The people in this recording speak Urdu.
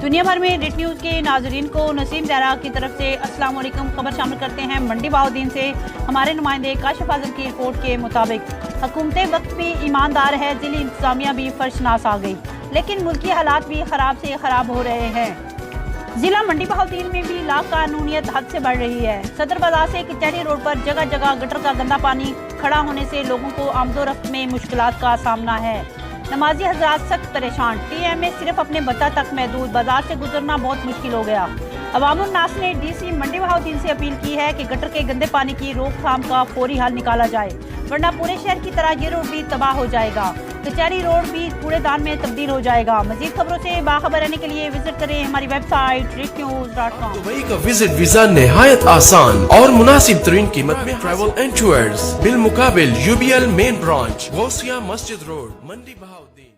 دنیا بھر میں ریٹ نیوز کے ناظرین کو نسیم زہرا کی طرف سے السلام علیکم. خبر شامل کرتے ہیں منڈی بہاؤالدین سے. ہمارے نمائندے کاشف اعظم کی رپورٹ کے مطابق حکومت وقت بھی ایماندار ہے, ضلعی انتظامیہ بھی فرشناس آ گئی, لیکن ملکی حالات بھی خراب سے خراب ہو رہے ہیں. ضلع منڈی بہاؤالدین میں بھی لا قانونیت حد سے بڑھ رہی ہے. صدر بازار سے کچہری روڈ پر جگہ جگہ گٹر کا گندا پانی کھڑا ہونے سے لوگوں کو آمد و رفت میں مشکلات کا سامنا ہے. نمازی حضرات سخت پریشان, ٹی ایم اے صرف اپنے بتہ تک محدود, بازار سے گزرنا بہت مشکل ہو گیا. عوام الناس نے ڈی سی منڈی بہاؤالدین سے اپیل کی ہے کہ گٹر کے گندے پانی کی روک تھام کا فوری حل نکالا جائے, ورنہ پورے شہر کی طرح یہ روڈ بھی تباہ ہو جائے گا. کچہری روڈ بھی کوڑے دان میں تبدیل ہو جائے گا. مزید خبروں سے باخبر رہنے کے لیے وزٹ کریں ہماری ویب سائٹ reachnews.com. دبئی کا وزٹ ویزا نہایت آسان اور مناسب ترین قیمت میں ٹریول اینڈ ٹورز بالمقابل UBL مین برانچ غوثیہ مسجد روڈ منڈی بہاؤالدین.